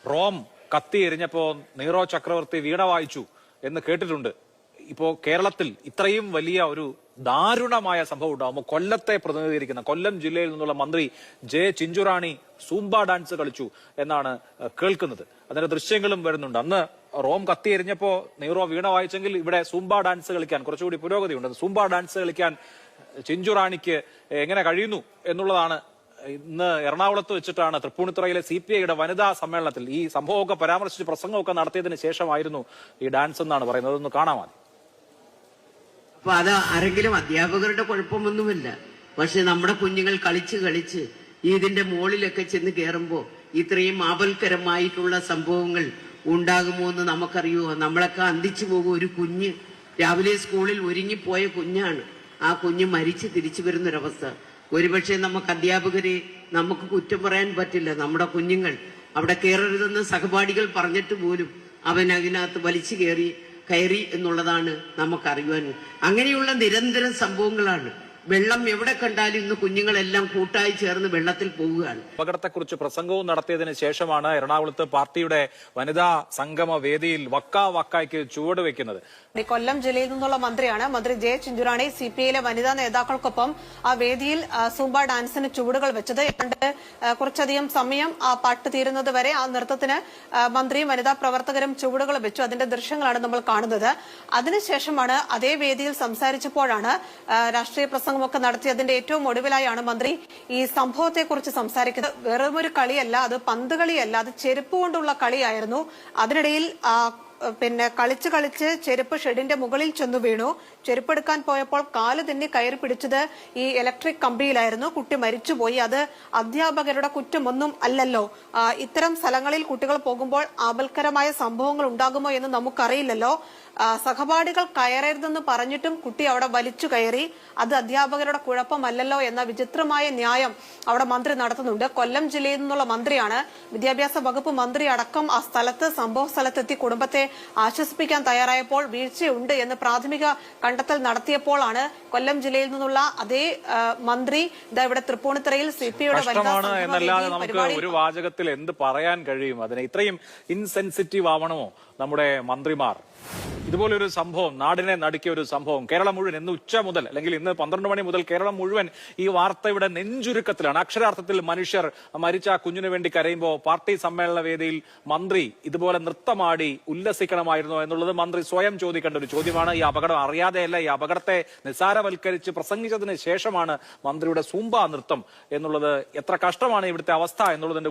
Rome കത്തിയെരിഞ്ഞപ്പോ Nero ചക്രവർത്തി വീണ വായിച്ചു എന്ന് കേട്ടിട്ടുണ്ട്. ഇപ്പോ കേരളത്തിൽ ഇത്രയും വലിയ ഒരു ദാരുണമായ സംഭവം ഉണ്ടാകുമ്പോൾ കൊല്ലത്തെ പ്രതിനിധീകരിക്കുന്ന കൊല്ലം ജില്ലയിൽ നിന്നുള്ള മന്ത്രി ജെ ചിഞ്ചുറാണി സൂംബ ഡാൻസ് കളിച്ചു എന്നാണ് കേൾക്കുന്നത്. അതിന്റെ ദൃശ്യങ്ങളും വരുന്നുണ്ട്. അന്ന് റോം കത്തിയെരിഞ്ഞപ്പോ നീറോ വീണ വായിച്ചെങ്കിൽ ഇവിടെ സൂംബ ഡാൻസ് കളിക്കാൻ കുറച്ചുകൂടി പുരോഗതിയുണ്ട്. സൂംബ ഡാൻസ് കളിക്കാൻ ചിഞ്ചുറാണിക്ക് എങ്ങനെ കഴിയുന്നു എന്നുള്ളതാണ് ഇന്ന് എറണാകുളത്ത് വെച്ചിട്ടാണ് തൃപ്പൂണിത്തുറയിലെ CPIയുടെ വനിതാ സമ്മേളനത്തിൽ ഈ സംഭവമൊക്കെ പരാമർശിച്ച് പ്രസംഗമൊക്കെ നടത്തിയതിന് ശേഷമായിരുന്നു ഈ ഡാൻസ് എന്നാണ് പറയുന്നത്. അതൊന്ന് കാണാം. അപ്പൊ അത് ആരെങ്കിലും അധ്യാപകരുടെ കുഴപ്പമൊന്നുമില്ല. പക്ഷെ നമ്മുടെ കുഞ്ഞുങ്ങൾ കളിച്ച് ഇതിന്റെ മുകളിലൊക്കെ ചെന്ന് കയറുമ്പോ ഇത്രയും ആപൽക്കരമായിട്ടുള്ള സംഭവങ്ങൾ ഉണ്ടാകുമോ എന്ന് നമുക്കറിയുമോ? നമ്മളൊക്കെ അന്തിച്ചു പോകും. ഒരു കുഞ്ഞ് രാവിലെ സ്കൂളിൽ ഒരുങ്ങിപ്പോയ കുഞ്ഞാണ്. ആ കുഞ്ഞ് മരിച്ച് തിരിച്ചു വരുന്നൊരവസ്ഥ. ഒരുപക്ഷെ നമുക്ക് അധ്യാപകരെ നമുക്ക് കുറ്റം പറയാൻ പറ്റില്ല. നമ്മുടെ കുഞ്ഞുങ്ങൾ അവിടെ കയറരുതെന്ന് സഹപാഠികൾ പറഞ്ഞിട്ട് പോലും അവൻ അതിനകത്ത് വലിച്ചു കയറി എന്നുള്ളതാണ് നമുക്കറിയുവാൻ. അങ്ങനെയുള്ള നിരന്തരം സംഭവങ്ങളാണ്. വെള്ളം എവിടെ കണ്ടാലും ഇന്ന് കുഞ്ഞുങ്ങളെല്ലാം കൂട്ടായി ചേർന്ന് വെള്ളത്തിൽ പോവുകയാണ്. അപകടത്തെക്കുറിച്ച് പ്രസംഗവും നടത്തിയതിന് ശേഷമാണ് എറണാകുളത്ത് പാർട്ടിയുടെ വനിതാ സംഗമ വേദിയിൽ വക്കായ്ക്ക് ചുവട് വെക്കുന്നത്. കൊല്ലം ജില്ലയിൽ നിന്നുള്ള മന്ത്രിയാണ് മന്ത്രി ജെ ചിഞ്ചുറാണി. CPIയിലെ വനിതാ നേതാക്കൾക്കൊപ്പം ആ വേദിയിൽ സൂംബ ഡാൻസിന് ചുവടുകൾ വെച്ചത്. കുറച്ചധികം സമയം ആ പാട്ട് തീരുന്നത് വരെ ആ നൃത്തത്തിന് മന്ത്രിയും വനിതാ പ്രവർത്തകരും ചുവടുകൾ വെച്ചു. അതിന്റെ ദൃശ്യങ്ങളാണ് നമ്മൾ കാണുന്നത്. അതിനുശേഷമാണ് അതേ വേദിയിൽ സംസാരിച്ചപ്പോഴാണ് രാഷ്ട്രീയ പ്രസംഗമൊക്കെ നടത്തി. അതിന്റെ ഏറ്റവും ഒടുവിലായാണ് മന്ത്രി ഈ സംഭവത്തെക്കുറിച്ച് സംസാരിക്കുന്നത്. വെറുമൊരു കളിയല്ല, അത് പന്ത് കളിയല്ല, അത് ചെരുപ്പ് കൊണ്ടുള്ള കളിയായിരുന്നു. അതിനിടയിൽ കളിച്ച് ചെരുപ്പ് ഷെഡിന്റെ മുകളിൽ ചെന്നു വീണു. ചെരുപ്പെടുക്കാൻ പോയപ്പോൾ കാല് തന്നെ കയറി പിടിച്ചത് ഈ ഇലക്ട്രിക് കമ്പിയിലായിരുന്നു. കുട്ടി മരിച്ചുപോയി. അത് അധ്യാപകരുടെ കുറ്റമൊന്നും അല്ലല്ലോ. ഇത്തരം സ്ഥലങ്ങളിൽ കുട്ടികൾ പോകുമ്പോൾ ആപൽക്കരമായ സംഭവങ്ങൾ ഉണ്ടാകുമോ എന്ന് നമുക്കറിയില്ലല്ലോ. സഹപാഠികൾ കയറരുതെന്ന് പറഞ്ഞിട്ടും കുട്ടി അവിടെ വലിച്ചു കയറി. അത് അധ്യാപകരുടെ കുഴപ്പമല്ലല്ലോ എന്ന വിചിത്രമായ ന്യായം അവിടെ മന്ത്രി നടത്തുന്നുണ്ട്. കൊല്ലം ജില്ലയിൽ നിന്നുള്ള മന്ത്രിയാണ്. വിദ്യാഭ്യാസ വകുപ്പ് മന്ത്രി അടക്കം ആ സംഭവ സ്ഥലത്തെത്തി കുടുംബത്തെ ആശ്വസിപ്പിക്കാൻ തയ്യാറായപ്പോൾ വീഴ്ചയുണ്ട് എന്ന് പ്രാഥമിക കണ്ടെത്തൽ നടത്തിയപ്പോഴാണ് കൊല്ലം ജില്ലയിൽ നിന്നുള്ള അതേ മന്ത്രി ഇവിടെ തൃപ്പൂണിത്തുറയിൽ CPIയുടെ എന്നല്ലാതെ നമുക്ക് ഒരു വാചകത്തിൽ എന്ത് പറയാൻ കഴിയും? അതിനെ ഇത്രയും ഇൻസെൻസിറ്റീവ് ആവണമോ നമ്മുടെ മന്ത്രിമാർ? ഇതുപോലൊരു സംഭവം, നാടിനെ നടുക്കിയ ഒരു സംഭവം കേരളം മുഴുവൻ ഇന്ന് ഉച്ച മുതൽ അല്ലെങ്കിൽ ഇന്ന് 12 മണി മുതൽ കേരളം മുഴുവൻ ഈ വാർത്തയുടെ നെഞ്ചുരുക്കത്തിലാണ്. അക്ഷരാർത്ഥത്തിൽ മനുഷ്യർ മരിച്ച കുഞ്ഞിനു വേണ്ടി കരയുമ്പോൾ പാർട്ടി സമ്മേളന വേദിയിൽ മന്ത്രി ഇതുപോലെ നൃത്തമാടി ഉല്ലസിക്കണമായിരുന്നോ എന്നുള്ളത് മന്ത്രി സ്വയം ചോദിക്കേണ്ട ഒരു ചോദ്യമാണ്. ഈ അപകടം അറിയാതെയല്ല, ഈ അപകടത്തെ നിസ്സാരവൽക്കരിച്ച് പ്രസംഗിച്ചതിന് ശേഷമാണ് മന്ത്രിയുടെ സൂംബ നൃത്തം എന്നുള്ളത്. എത്ര കഷ്ടമാണ് ഇവിടുത്തെ അവസ്ഥ എന്നുള്ളതിന്റെ